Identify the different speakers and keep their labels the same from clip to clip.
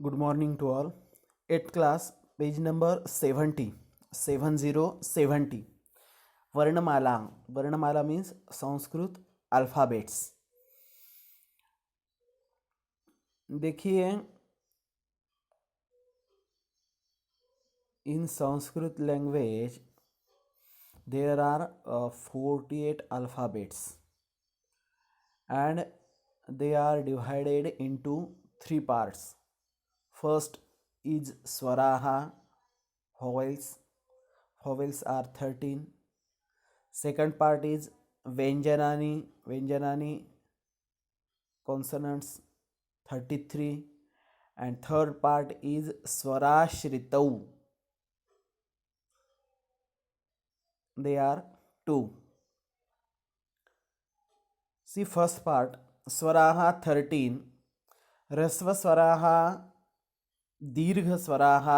Speaker 1: Good morning to all. 8th class, page number 70, 70. वर्णमाला. वर्णमाला means Sanskrit alphabets. देखिए, in Sanskrit language there are 48 alphabets and they are divided into 3 parts. First is Swaraha, vowels. Vowels are 13. Second part is Vyanjanani, consonants 33. And third part is Swarashritau. They are 2. See first part, Swaraha 13. ह्रस्व स्वराः, दीर्घ स्वराः,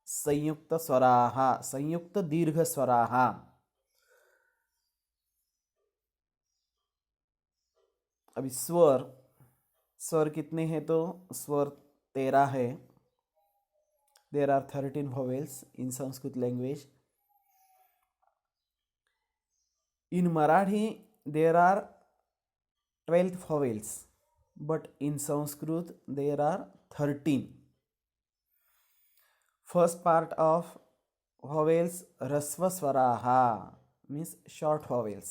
Speaker 1: संयुक्त स्वराः, संयुक्त दीर्घ स्वराः. अभी स्वर कितने हैं? तो स्वर 13 है. There are 13 vowels in Sanskrit language. In Marathi there are 12 vowels, but in Sanskrit there are 13. First part of vowels Rasva Swaraha means short vowels.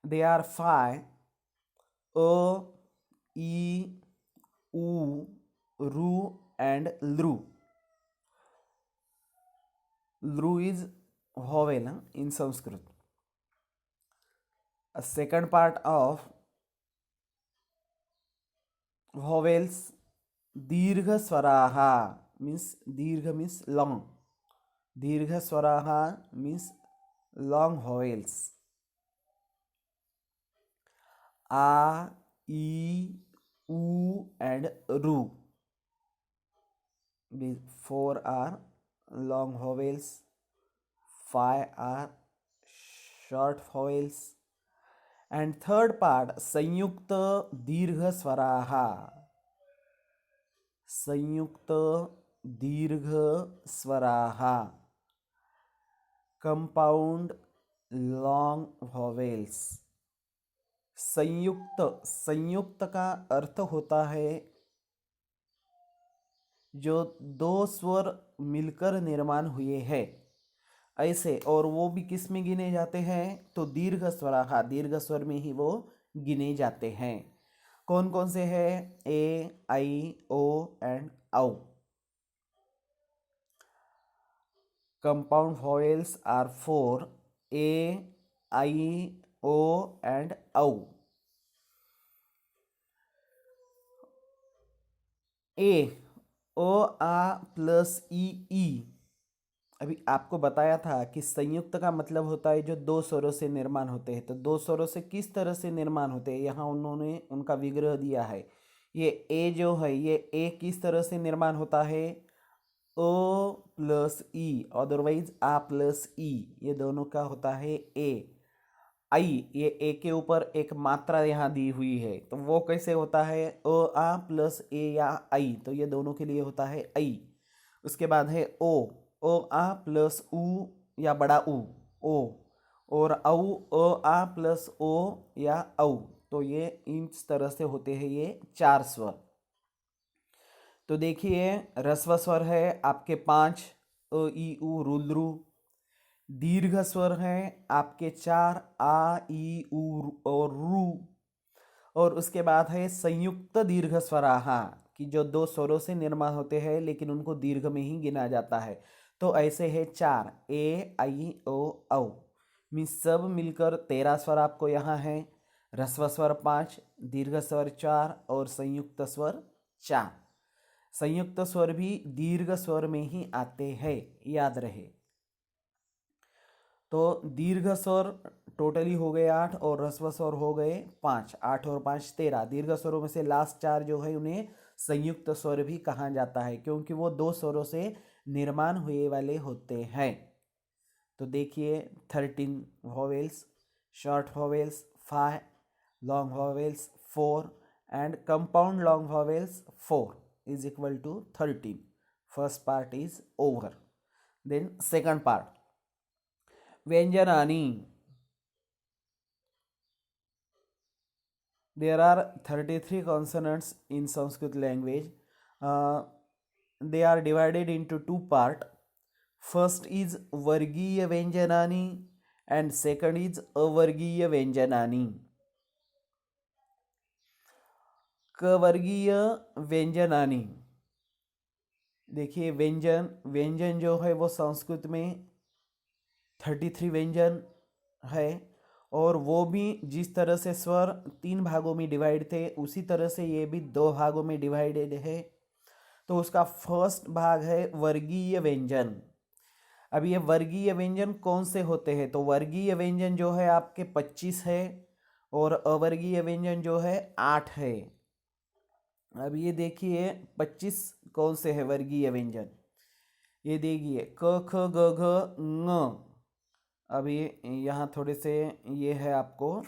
Speaker 1: They are 5: A, E, U, Ru and Lru. Lru is vowel in Sanskrit. A second part of vowels Dirgha Swaraha means long. Dirgha Swaraha means long vowels. A, E, U and Ru. These 4 are long vowels, 5 are short vowels. And third part संयुक्त दीर्घ स्वराः. संयुक्त दीर्घ स्वराः, compound long vowels. संयुक्त का अर्थ होता है जो 2 स्वर मिलकर निर्माण हुए हैं ऐसे, और वो भी किस में गिने जाते हैं? तो दीर्घ स्वराः, दीर्घ स्वर में ही वो गिने जाते हैं. कौन कौन से हैं? ए, आई, ओ एंड औ. कंपाउंड वॉवेल्स आर 4: ए, आई, ओ एंड औ. ए, ओ, आ प्लस ई. अभी आपको बताया था कि संयुक्त का मतलब होता है जो 2 स्वरों से निर्माण होते हैं. तो 2 स्वरों से किस तरह से निर्माण होते हैं, यहाँ उन्होंने उनका विग्रह दिया है. ये ए जो है, ये ए किस तरह से निर्माण होता है? ओ प्लस ई, अदरवाइज आ प्लस ई, ये दोनों का होता है ए. आई, ये ए के ऊपर एक मात्रा यहाँ दी हुई है, तो वो कैसे होता है? ओ आ प्लस ए या आई, तो ये दोनों के लिए होता है आई. उसके बाद है ओ आ प्लस उ या बड़ा उ, ओ. और औ, ओ आ प्लस ओ या औ. तो ये इस तरह से होते हैं ये 4 स्वर. तो देखिए, ह्रस्व स्वर है आपके 5: अ, ई, उ, रु, लृ. दीर्घ स्वर है आपके 4: आ, ई, उ और रू. और उसके बाद है संयुक्त दीर्घ स्वराः, कि जो 2 स्वरों से निर्माण होते हैं लेकिन उनको दीर्घ में ही गिना जाता है. तो ऐसे है 4: ए, आई, ओ, औ. मीन्स सब मिलकर 13 स्वर आपको यहाँ है. ह्रस्व स्वर 5, दीर्घ स्वर 4 और संयुक्त स्वर 4. संयुक्त स्वर भी दीर्घ स्वर में ही आते हैं, याद रहे. तो दीर्घ स्वर टोटली हो गए 8 और ह्रस्व स्वर हो गए 5. 8 और 5 13. दीर्घ स्वरों में से लास्ट 4 जो है उन्हें संयुक्त स्वर भी कहा जाता है, क्योंकि वो 2 स्वरों से निर्माण हुए वाले होते हैं. तो देखिए, 13 vowels, short vowels 5, long vowels 4 and compound long vowels 4 is equal to 13. First part is over. Then second part, Vyanjanani. There are 33 consonants in Sanskrit language. They are divided into two parts. First is Vargiya Vyanjanani and second is Avargiya Vyanjanani. कवर्गीय व्यंजनानी, देखिए व्यंजन व्यंजन जो है वो संस्कृत में 33 व्यंजन है, और वो भी जिस तरह से स्वर 3 भागों में डिवाइड थे उसी तरह से ये भी 2 भागों में डिवाइडेड है। तो उसका फर्स्ट भाग है वर्गीय व्यंजन। अब ये वर्गीय व्यंजन कौन से होते हैं, तो वर्गीय व्यंजन जो है आपके 25 है और अवर्गीय व्यंजन जो है 8 है। अब ये देखिए 25 कौन से है वर्गीय व्यंजन, ये देखिए क ख ग घ ङ। अब ये यहाँ थोड़े से ये है, आपको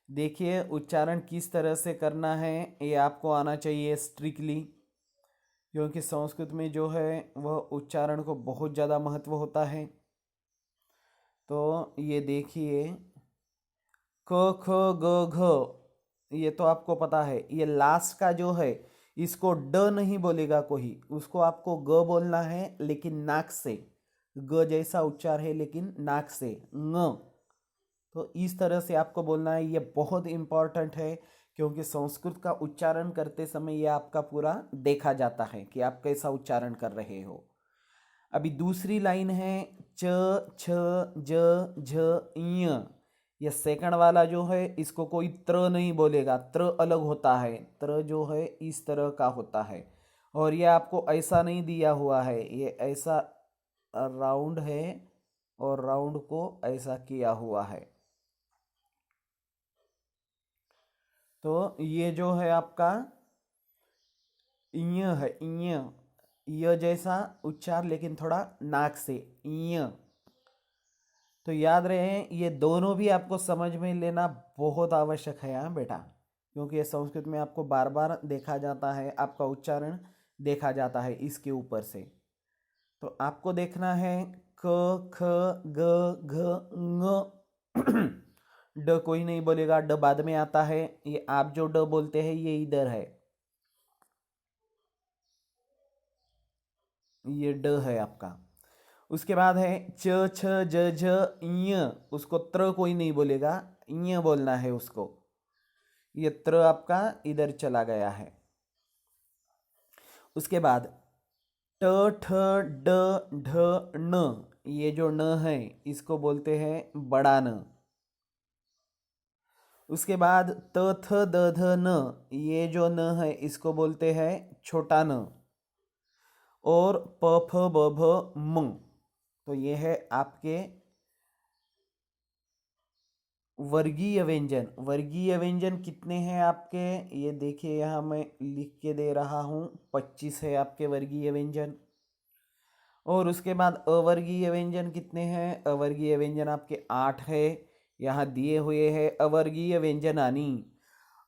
Speaker 1: देखिए उच्चारण किस तरह से करना है ये आपको आना चाहिए स्ट्रिक्टली, क्योंकि संस्कृत में जो है वह उच्चारण को बहुत ज़्यादा महत्व होता है। तो ये देखिए क ख ग घ, ये तो आपको पता है। ये लास्ट का जो है इसको ड नहीं बोलेगा कोई, उसको आपको ग बोलना है, लेकिन नाक से, ग जैसा उच्चार है लेकिन नाक से, ङ। तो इस तरह से आपको बोलना है। ये बहुत इम्पॉर्टेंट है, क्योंकि संस्कृत का उच्चारण करते समय ये आपका पूरा देखा जाता है कि आप कैसा उच्चारण कर रहे हो। अभी दूसरी लाइन है च छ ज झ ञ। ये सेकंड वाला जो है इसको कोई त्र नहीं बोलेगा, त्र अलग होता है, त्र जो है इस तरह का होता है, और ये आपको ऐसा नहीं दिया हुआ है, ये ऐसा राउंड है और राउंड को ऐसा किया हुआ है। तो ये जो है आपका ञ है, ञ, य जैसा उच्चार लेकिन थोड़ा नाक से, ञ। तो याद रहे ये दोनों भी आपको समझ में लेना बहुत आवश्यक है यहाँ बेटा, क्योंकि ये संस्कृत में आपको बार बार देखा जाता है, आपका उच्चारण देखा जाता है इसके ऊपर से। तो आपको देखना है क ख ग घ ङ। ड कोई नहीं बोलेगा, ड बाद में आता है। ये आप जो ड बोलते हैं ये इधर है, ये ड है आपका। उसके बाद है च छ ज झ ञ, उसको त्र कोई नहीं बोलेगा, ञ बोलना है उसको। ये त्र आपका इधर चला गया है। उसके बाद ट ठ ड ढ न, ये जो न है इसको बोलते हैं बड़ा न। उसके बाद त थ द ध न, ये जो न है इसको बोलते हैं छोटा न। और प फ ब भ म, तो ये है आपके वर्गीय व्यंजन। वर्गीय व्यंजन कितने हैं आपके, ये देखिए यहाँ मैं लिख के दे रहा हूँ, 25 है आपके वर्गीय व्यंजन। और उसके बाद अवर्गीय व्यंजन कितने हैं, अवर्गीय व्यंजन आपके 8 है, यहाँ दिए हुए हैं अवर्गीय व्यंजनानी।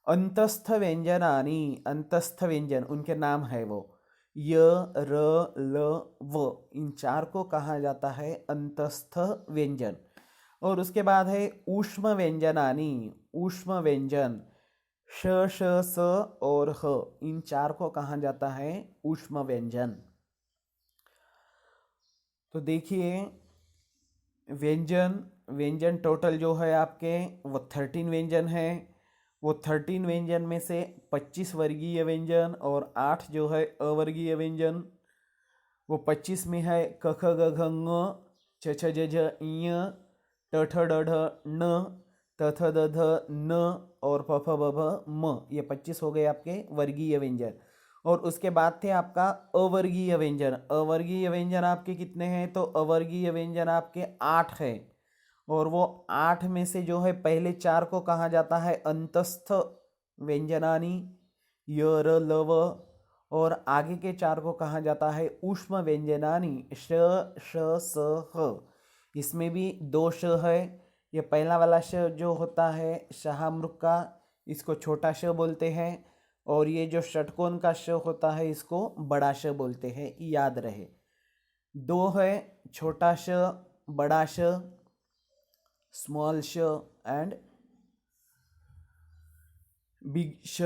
Speaker 1: अंतस्थ व्यंजनानी, अंतस्थ व्यंजन उनके नाम है वो, य र ल व, इन 4 को कहा जाता है अंतस्थ व्यंजन। और उसके बाद है ऊष्म व्यंजनानी, ऊष्म व्यंजन, श श स और ह, इन 4 को कहा जाता है ऊष्म व्यंजन। तो देखिए व्यंजन व्यंजन टोटल जो है आपके वो 13 व्यंजन है। वो 13 व्यंजन में से 25 वर्गीय व्यंजन और 8 जो है अवर्गीय व्यंजन। वो 25 में है क ख ग घ ङ, छ छ ज झ ञ, ट ठ ड ढ न, त थ द ध न और प फ ब भ म। ये 25 हो गए आपके वर्गीय व्यंजन। और उसके बाद थे आपका अवर्गीय व्यंजन। अवर्गीय व्यंजन आपके कितने हैं, तो अवर्गीय व्यंजन आपके 8 है। और वो 8 में से जो है पहले 4 को कहा जाता है अंतस्थ व्यंजनानी, य र ल व, और आगे के 4 को कहा जाता है ऊष्म व्यंजनानी, श श स ह। इसमें भी 2 श है। ये पहला वाला श जो होता है शाहमृग का, इसको छोटा श बोलते हैं, और ये जो षटकोण का श होता है इसको बड़ा श बोलते हैं, याद रहे। दो है छोटा श, बड़ा श, स्मॉल श एंड बिग श।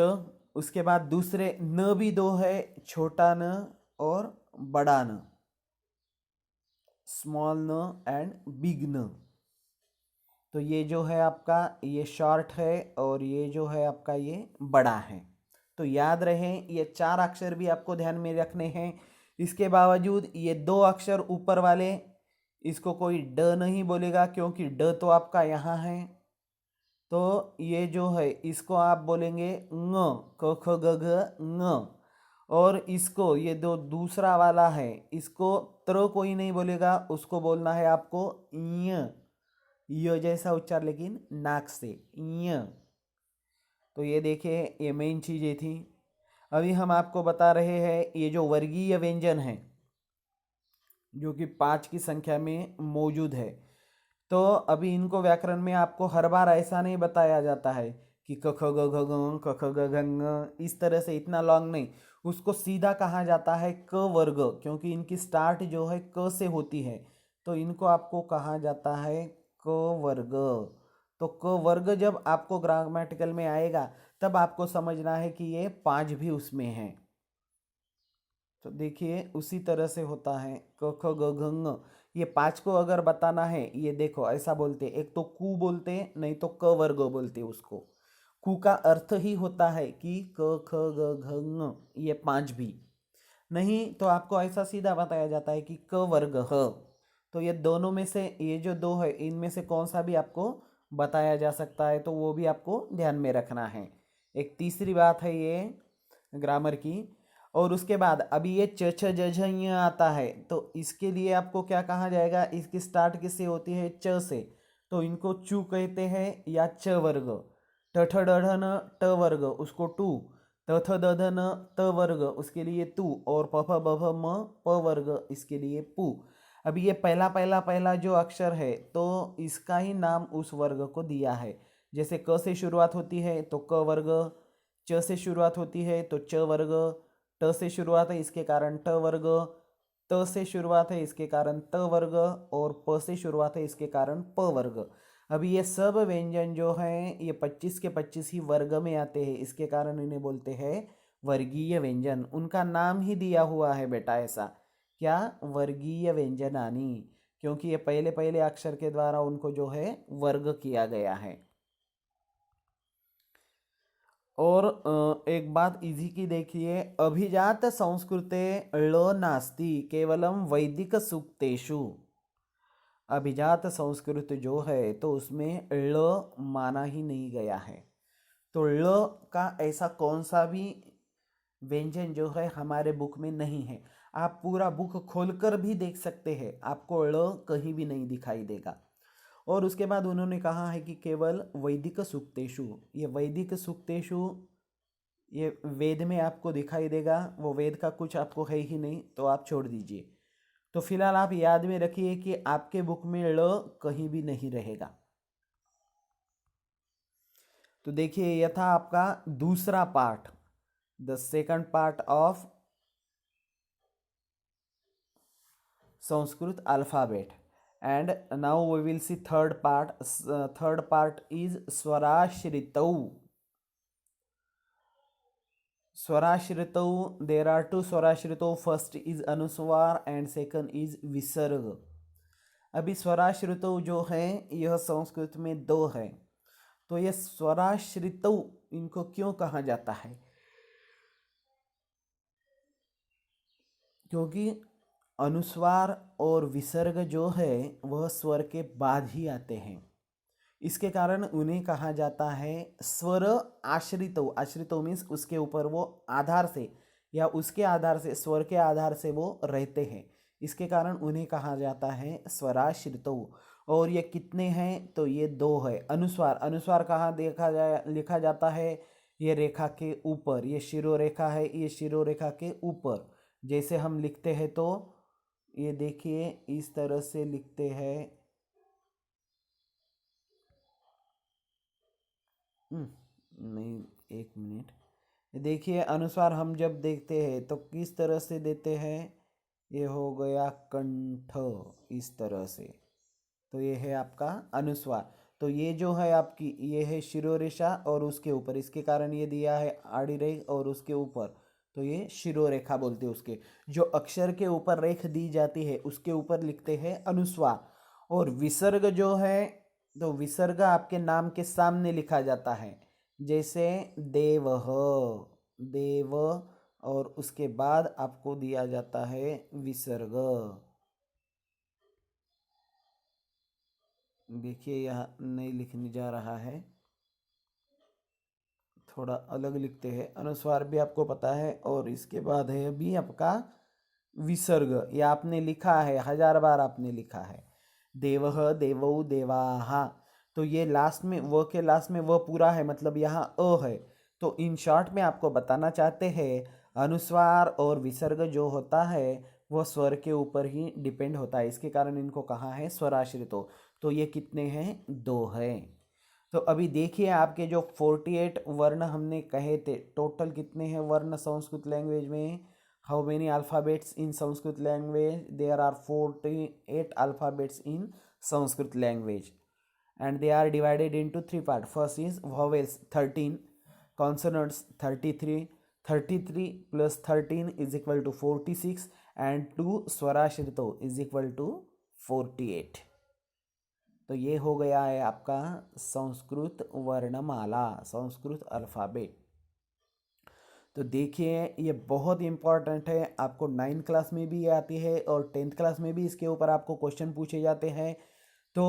Speaker 1: उसके बाद दूसरे न भी दो है, छोटा न और बड़ा न, स्मॉल न एंड बिग न। तो ये जो है आपका ये शॉर्ट है और ये जो है आपका ये बड़ा है। तो याद रहे ये 4 अक्षर भी आपको ध्यान में रखने हैं। इसके बावजूद ये 2 अक्षर ऊपर वाले, इसको कोई ड नहीं बोलेगा क्योंकि ड तो आपका यहाँ है। तो ये जो है इसको आप बोलेंगे ङ, क ख ग घ ङ। और इसको ये दो दूसरा वाला है, इसको त्र कोई नहीं बोलेगा, उसको बोलना है आपको य जैसा उच्चार लेकिन नाक से य। तो ये देखिए ये मेन चीज़ें थी। अभी हम आपको बता रहे हैं ये जो वर्गीय व्यंजन है जो कि 5 की संख्या में मौजूद है। तो अभी इनको व्याकरण में आपको हर बार ऐसा नहीं बताया जाता है कि क ख ग घ ङ क ख ग घ ङ, इस तरह से इतना लॉन्ग नहीं। उसको सीधा कहा जाता है क वर्ग, क्योंकि इनकी स्टार्ट जो है क से होती है, तो इनको आपको कहा जाता है क वर्ग। तो क वर्ग जब आपको ग्रामेटिकल में आएगा तब आपको समझना है कि ये 5 भी उसमें है। तो देखिए उसी तरह से होता है क ख ग घ ङ। ये 5 को अगर बताना है, ये देखो ऐसा बोलते, एक तो कु बोलते नहीं तो क वर्ग बोलते उसको। कु का अर्थ ही होता है कि क ख ग घ ङ, ये 5 भी नहीं तो आपको ऐसा सीधा बताया जाता है कि क वर्ग ह। तो ये दोनों में से ये जो 2 है इनमें से कौन सा भी आपको बताया जा सकता है, तो वो भी आपको ध्यान में रखना है। एक तीसरी बात है ये ग्रामर की। और उसके बाद अभी ये च छ ज झ ञ आता है, तो इसके लिए आपको क्या कहा जाएगा, इसकी स्टार्ट किससे होती है, च से, तो इनको चू कहते हैं या च वर्ग। ट ठ ड ढ न ट वर्ग, उसको टू। त थ द ध न त वर्ग, उसके लिए तू। और प फ ब भ म प वर्ग, इसके लिए पू। अभी ये पहला पहला पहला जो अक्षर है तो इसका ही नाम उस वर्ग को दिया है। जैसे क से शुरुआत होती है तो क वर्ग, च से शुरुआत होती है तो च वर्ग, ट से शुरुआत है इसके कारण ट वर्ग, त से शुरुआत है इसके कारण त वर्ग, और प से शुरुआत है इसके कारण प वर्ग। अभी ये सब व्यंजन जो हैं ये 25 के 25 ही वर्ग में आते हैं, इसके कारण इन्हें बोलते हैं वर्गीय व्यंजन। उनका नाम ही दिया हुआ है बेटा ऐसा, क्या, वर्गीय व्यंजनानी, क्योंकि ये पहले पहले अक्षर के द्वारा उनको जो है वर्ग किया गया है। और एक बात इजी की देखिए, अभिजात संस्कृते ळ नास्ति केवलम वैदिक सूक्तेषु। अभिजात संस्कृत जो है तो उसमें ळ माना ही नहीं गया है। तो ळ का ऐसा कौन सा भी व्यंजन जो है हमारे बुक में नहीं है। आप पूरा बुक खोलकर भी देख सकते हैं, आपको ळ कहीं भी नहीं दिखाई देगा। और उसके बाद उन्होंने कहा है कि केवल वैदिक सूक्तेषु, ये वैदिक सूक्तेषु ये वेद में आपको दिखाई देगा, वो वेद का कुछ आपको है ही नहीं, तो आप छोड़ दीजिए। तो फिलहाल आप याद में रखिए कि आपके बुक में ळ कहीं भी नहीं रहेगा। तो देखिए यह था आपका दूसरा part, the second part of Sanskrit alphabet. And now we will see third part. Third part is स्वराश्रितौ। स्वराश्रितौ, there are two स्वराश्रितौ, first is अनुस्वार and second is विसर्ग। अभी स्वराश्रितौ जो है यह संस्कृत में 2 है। तो यह स्वराश्रितौ इनको क्यों कहा जाता है, क्योंकि अनुस्वार और विसर्ग जो है वह स्वर के बाद ही आते हैं, इसके कारण उन्हें कहा जाता है स्वर आश्रितो। आश्रितो मीन्स उसके ऊपर वो आधार से या उसके आधार से, स्वर के आधार से वो रहते हैं, इसके कारण उन्हें कहा जाता है स्वराश्रितो। और ये कितने हैं, तो ये 2 है। अनुस्वार, अनुस्वार कहाँ लिखा जाता है, ये रेखा के ऊपर, ये शिरोरेखा है, ये शिरोरेखा के ऊपर जैसे हम लिखते हैं, तो ये देखिए इस तरह से लिखते हैं। नहीं, एक मिनट। देखिए अनुस्वार हम जब देखते हैं तो किस तरह से देते हैं, ये हो गया कंठ, इस तरह से। तो ये है आपका अनुस्वार। तो ये जो है आपकी, ये है शिरोरेखा और उसके ऊपर, इसके कारण ये दिया है आड़ी रेख और उसके ऊपर, तो ये शिरोरेखा बोलते हैं उसके। जो अक्षर के ऊपर रेख दी जाती है उसके ऊपर लिखते हैं अनुस्वार। और विसर्ग जो है, तो विसर्ग आपके नाम के सामने लिखा जाता है, जैसे देवः, देव, और उसके बाद आपको दिया जाता है विसर्ग। देखिए यहाँ नहीं लिखने जा रहा है, थोड़ा अलग लिखते हैं। अनुस्वार भी आपको पता है, और इसके बाद है अभी आपका विसर्ग। ये आपने लिखा है, 1000 बार आपने लिखा है, देवः, देवौ, देवाः। तो ये लास्ट में, व के लास्ट में व पूरा है, मतलब यहाँ अ है। तो इन शॉर्ट में आपको बताना चाहते हैं, अनुस्वार और विसर्ग जो होता है वह स्वर के ऊपर ही डिपेंड होता है, इसके कारण इनको कहा है स्वराश्रितो। तो ये कितने हैं, 2 हैं। तो अभी देखिए आपके जो 48 वर्ण हमने कहे थे, टोटल कितने हैं वर्ण संस्कृत लैंग्वेज में, how many alphabets in Sanskrit language, there are 48 alphabets in Sanskrit language, and they are divided into 3 parts. First is vowels 13, consonants 33, 33 plus 13 is equal to 46, and 2 swarashrito is equal to 48. तो ये हो गया है आपका संस्कृत वर्णमाला, संस्कृत अल्फ़ाबेट। तो देखिए ये बहुत इंपॉर्टेंट है, आपको 9th क्लास में भी ये आती है और 10th क्लास में भी इसके ऊपर आपको क्वेश्चन पूछे जाते हैं। तो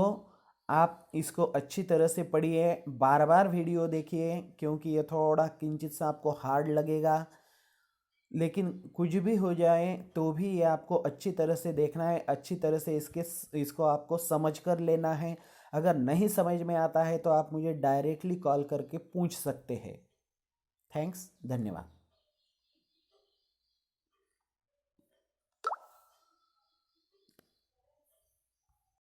Speaker 1: आप इसको अच्छी तरह से पढ़िए, बार बार वीडियो देखिए, क्योंकि ये थोड़ा किंचित सा आपको हार्ड लगेगा, लेकिन कुछ भी हो जाए तो भी ये आपको अच्छी तरह से देखना है, अच्छी तरह से इसको आपको समझ कर लेना है। अगर नहीं समझ में आता है तो आप मुझे डायरेक्टली कॉल करके पूछ सकते हैं। थैंक्स, धन्यवाद।